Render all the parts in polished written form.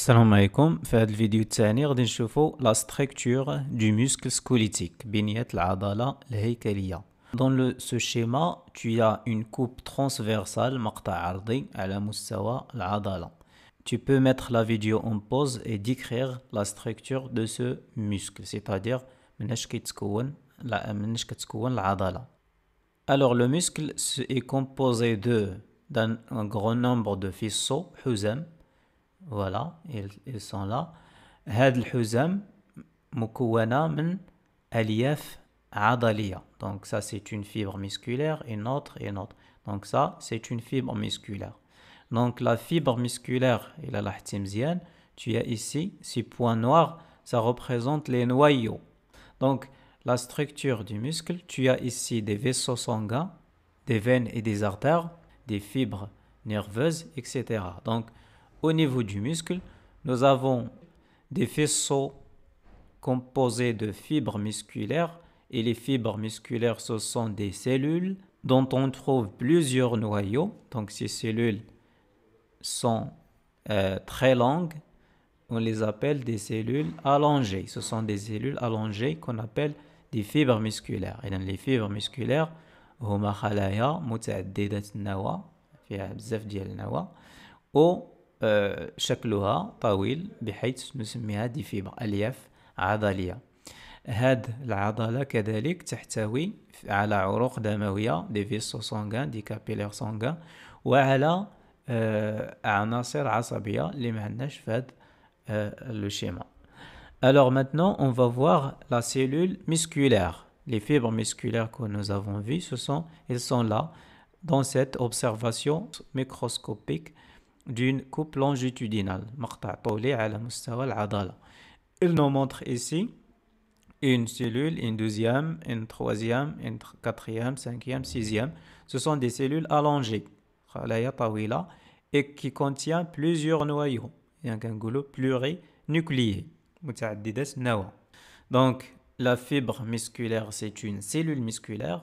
السلام عليكم. في هذا الفيديو الثاني غادي نشوفوا لا ستركتور du muscle squelettique بنية العضلة الهيكلية. Dans ce schéma, tu as une coupe transversale مقطع عرضي على مستوى العضلة. Tu peux mettre la vidéo en pause et décrire la structure de ce muscle, c'est-à-dire مناش كتكون العضلة. Alors le muscle est composé d'un grand nombre de faisceaux حزام. Voilà, ils sont là. هاد الحزام مكونة من ألياف عضلية. Donc ça c'est une fibre musculaire, une autre et une autre. Donc ça c'est une fibre musculaire. Donc la fibre musculaire, il a لاحظتي مزيان, tu as ici ces points noirs, ça représente les noyaux. Donc la structure du muscle, tu as ici des vaisseaux sanguins, des veines et des artères, des fibres nerveuses, etc. Donc au niveau du muscle, nous avons des faisceaux composés de fibres musculaires et les fibres musculaires, ce sont des cellules dont on trouve plusieurs noyaux. Donc ces cellules sont très longues, on les appelle des cellules allongées. Ce sont des cellules allongées qu'on appelle des fibres musculaires. Et dans les fibres musculaires, هما خلايا متعددة النواة فيها بزاف ديال النواة أو شكلها طويل بحيث نسميها دي فيبر ألياف عضلية. هاد العضلة كذلك تحتوي على عروق دموية دي فيسو سانغان دي كابيلير سانغان وعلى عناصر عصبية اللي ما عندناش في هاد le schéma. Alors maintenant on va voir la cellule musculaire. Les fibres musculaires que nous avons vues, elles sont là dans cette observation microscopique d'une coupe longitudinale. مقطع طولي على مستوى العضلة. Il nous montre ici une cellule, une deuxième, une troisième, une quatrième, cinquième, sixième. Ce sont des cellules allongées, خلايا طويلة, et qui contient plusieurs noyaux. يعني كنقولوا plurinucléés, متعددة النواة. Donc la fibre musculaire, c'est une cellule musculaire.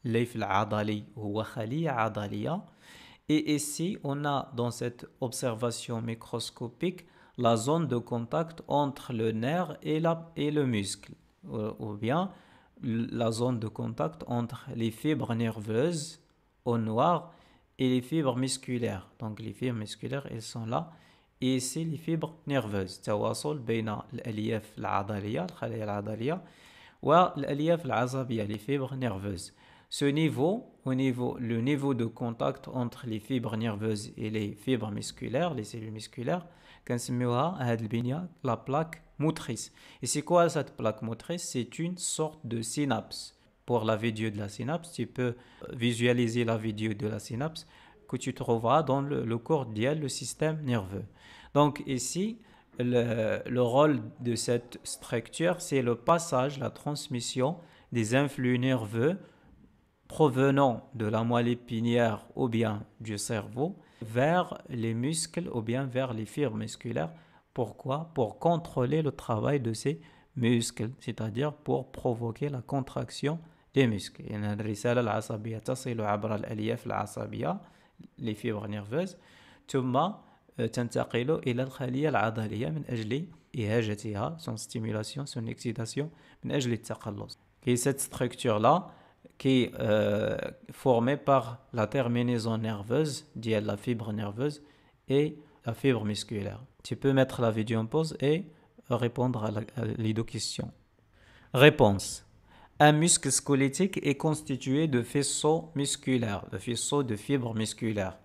الليف العضلي هو خلية عضلية. Et ici, on a dans cette observation microscopique la zone de contact entre le nerf et le muscle, ou bien la zone de contact entre les fibres nerveuses au noir et les fibres musculaires. Donc les fibres musculaires, elles sont là. Et ici, les fibres nerveuses. تواصل بين الألياف العضلية الخلايا العضلية والألياف العصبية les fibres nerveuses. Ce niveau, le niveau de contact entre les fibres nerveuses et les fibres musculaires, les cellules musculaires, كنسميوها هاد البنية la plaque motrice. Et c'est quoi cette plaque motrice? C'est une sorte de synapse. Pour la vidéo de la synapse, tu peux visualiser la vidéo de la synapse que tu trouveras dans le corps dial, le système nerveux. Donc ici, le rôle de cette structure, c'est le passage, la transmission des influx nerveux provenant de la moelle épinière ou bien du cerveau vers les muscles ou bien vers les fibres musculaires. Pourquoi? Pour contrôler le travail de ces muscles, c'est-à-dire pour provoquer la contraction des muscles. الرسالة العصبية تصل عبر الألياف العصبية les fibres nerveuses ثم تنتقل إلى الخلية العضلية من أجل إهاجتها, son stimulation, son excitation, من أجل التقلص. Et cette structure-là qui est formée par la terminaison nerveuse, dit la fibre nerveuse et la fibre musculaire. Tu peux mettre la vidéo en pause et répondre à les deux questions. Réponse. Un muscle squelettique est constitué de faisceaux musculaires, de faisceaux de fibres musculaires.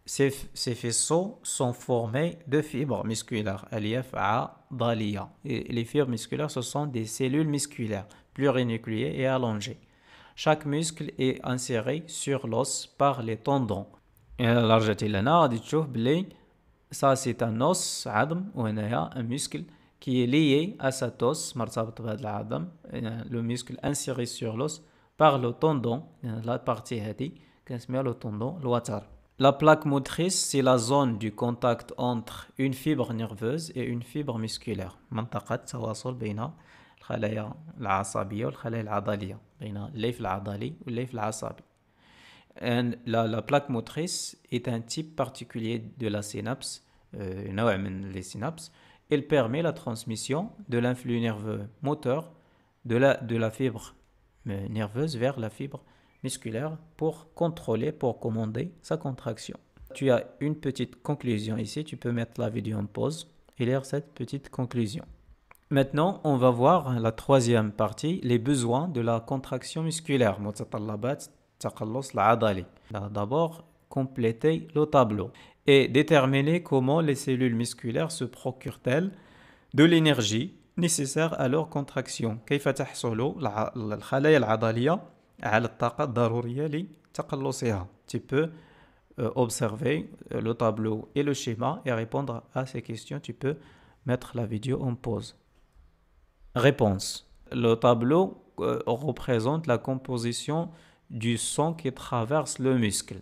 Ces faisceaux sont formés de fibres musculaires, ألياف عضلية. Et les fibres musculaires, ce sont des cellules musculaires, plurinucléées et allongées. Chaque muscle est inséré sur l'os par les tendons. إلا رجعتي لهنا غادي تشوف بلي ça c'est un os عظم وهنايا un muscle qui est lié à cet os مرتبط بهذا العظم, le muscle inséré sur l'os par le tendon, la partie هذه كنسميها le tendon الوتر. La plaque motrice, c'est la zone du contact entre une fibre nerveuse et une fibre musculaire. منطقة تواصل بين الخلايا العصبية والخلايا العضلية, بين الليف العضلي والليف العصبي. La plaque motrice est un type particulier de la synapse نوع من les synapses. Il permet la transmission de l'influx nerveux moteur de la fibre nerveuse vers la fibre musculaire pour contrôler, pour commander sa contraction. Tu as une petite conclusion ici, tu peux mettre la vidéo en pause et lire cette petite conclusion. Maintenant, on va voir la troisième partie, les besoins de la contraction musculaire. D'abord, compléter le tableau et déterminer comment les cellules musculaires se procurent-elles de l'énergie nécessaire à leur contraction. كيف تحصل الخلايا العضلية على الطاقة الضرورية لتقلصها. Tu peux observer le tableau et le schéma et répondre à ces questions. Tu peux mettre la vidéo en pause. Réponse. Le tableau représente la composition du sang qui traverse le muscle.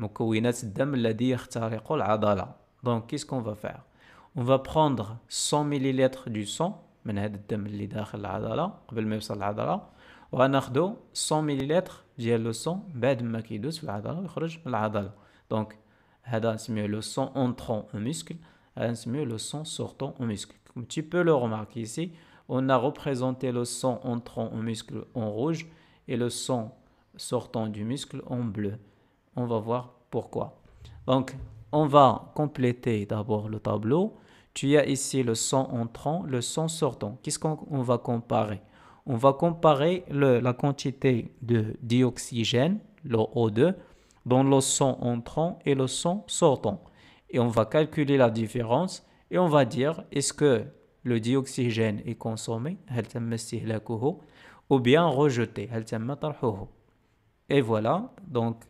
مكونات الدم الذي يخترق العضلة. Donc, qu'est-ce qu'on va faire? On va prendre 100 ml du sang من هذا الدم اللي داخل العضلة قبل ما يوصل العضلة وغناخدو 100 ml ديال لو sang بعد ما كيدوز في العضلة ويخرج من العضلة. Donc, هذا نسميه le sang entrant au muscle, هذا نسميه le sang sortant au muscle. Comme tu peux le remarquer ici, on a représenté le sang entrant au muscle en rouge et le sang sortant du muscle en bleu. On va voir pourquoi. Donc, on va compléter d'abord le tableau. Tu as ici le sang entrant, le sang sortant. Qu'est-ce qu'on va comparer? On va comparer la quantité de dioxygène, le O2, dans le sang entrant et le sang sortant. Et on va calculer la différence et on va dire est-ce que le dioxygène est consommé, ou bien rejeté. Et voilà, donc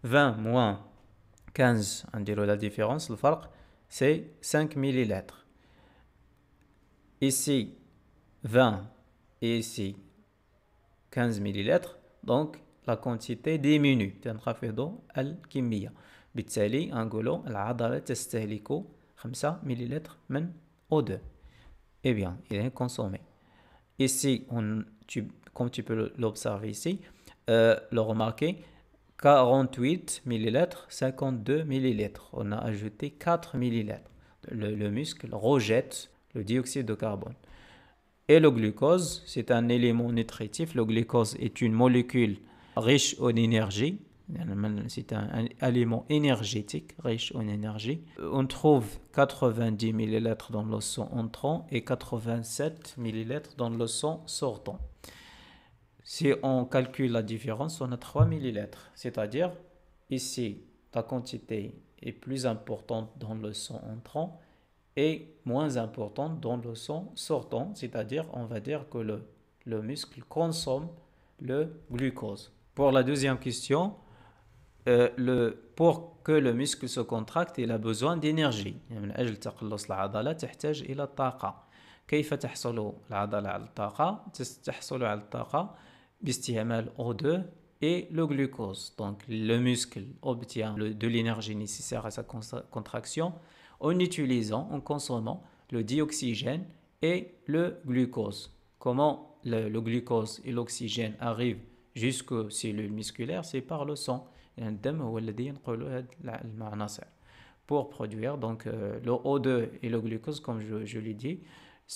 20 moins 15, on dirait la différence, le farq, c'est 5 millilitres. Ici, 20 et ici, 15 millilitres. Donc, la quantité diminue. تنخفض الكمية. بالتالي نقولوا العضلة تستهلك 5 millilitres من O2. Eh bien, il est consommé. Ici, comme tu peux l'observer ici, le remarquer, 48 millilitres, 52 millilitres. On a ajouté 4 millilitres. Le muscle rejette le dioxyde de carbone. Et le glucose, c'est un élément nutritif. Le glucose est une molécule riche en énergie. C'est un élément énergétique, riche en énergie. On trouve 90 millilitres dans le sang entrant et 87 millilitres dans le sang sortant. Si on calcule la différence, on a 3 millilitres. C'est-à-dire, ici, la quantité est plus importante dans le sang entrant et moins importante dans le sang sortant. C'est-à-dire, on va dire que le muscle consomme le glucose. Pour la deuxième question, pour que le muscle se contracte, il a besoin d'énergie. من أجل تقلص العضلة تحتاج إلى الطاقة. كيف تحصل العضلة على الطاقة؟ تحصل على الطاقة باستعمال O2 et le glucose. Donc, le muscle obtient de l'énergie nécessaire à sa contraction en utilisant, en consommant le dioxygène et le glucose. Comment le glucose et l'oxygène arrivent jusqu'aux cellules musculaires? C'est par le sang. Pour produire donc le O2 et le glucose, comme je l'ai dit,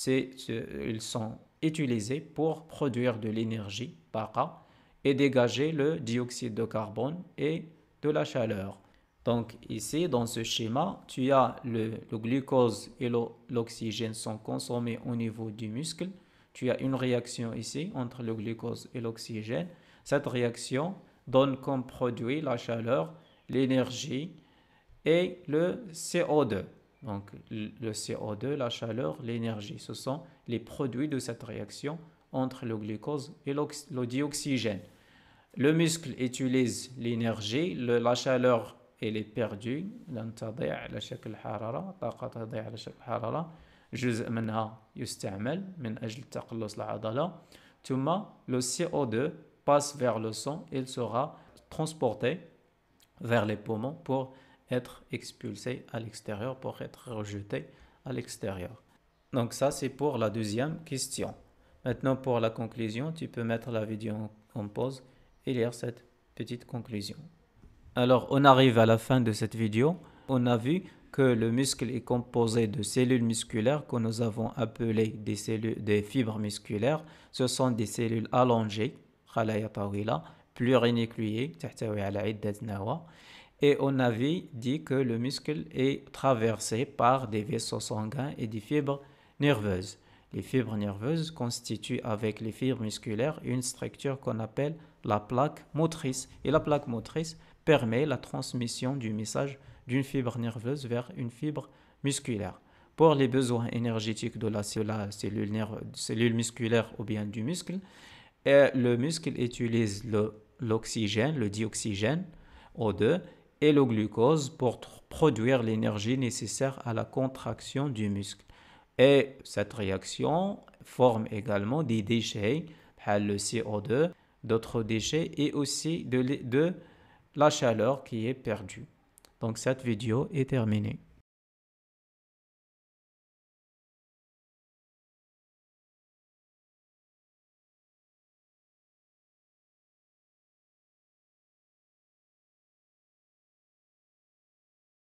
ils sont utilisés pour produire de l'énergie taqa et dégager le dioxyde de carbone et de la chaleur. Donc ici dans ce schéma, tu as le glucose et l'oxygène sont consommés au niveau du muscle. Tu as une réaction ici entre le glucose et l'oxygène. Cette réaction donne comme produit la chaleur, l'énergie et le CO2. Donc le CO2, la chaleur, l'énergie, ce sont les produits de cette réaction entre le glucose et le dioxygène. Le muscle utilise l'énergie, la chaleur elle est perdue. لن تضيع على شكل حرارة، طاقة تضيع على شكل حرارة، جزء منها يستعمل من أجل تقلص العضلة. ثم le CO2 passe vers le sang, il sera transporté vers les poumons pour être expulsé à l'extérieur, pour être rejeté à l'extérieur. Donc ça, c'est pour la deuxième question. Maintenant, pour la conclusion, tu peux mettre la vidéo en pause et lire cette petite conclusion. Alors, on arrive à la fin de cette vidéo. On a vu que le muscle est composé de cellules musculaires que nous avons appelées des fibres musculaires. Ce sont des cellules allongées, خلايا طويلة, plurinucléées, تحتوي على عدة نواة. Et on avait dit que le muscle est traversé par des vaisseaux sanguins et des fibres nerveuses. Les fibres nerveuses constituent avec les fibres musculaires une structure qu'on appelle la plaque motrice. Et la plaque motrice permet la transmission du message d'une fibre nerveuse vers une fibre musculaire. Pour les besoins énergétiques de la cellule musculaire ou bien du muscle, le muscle utilise l'oxygène, le dioxygène, O2, et le glucose pour produire l'énergie nécessaire à la contraction du muscle. Et cette réaction forme également des déchets, le CO2, d'autres déchets et aussi de la chaleur qui est perdue. Donc cette vidéo est terminée.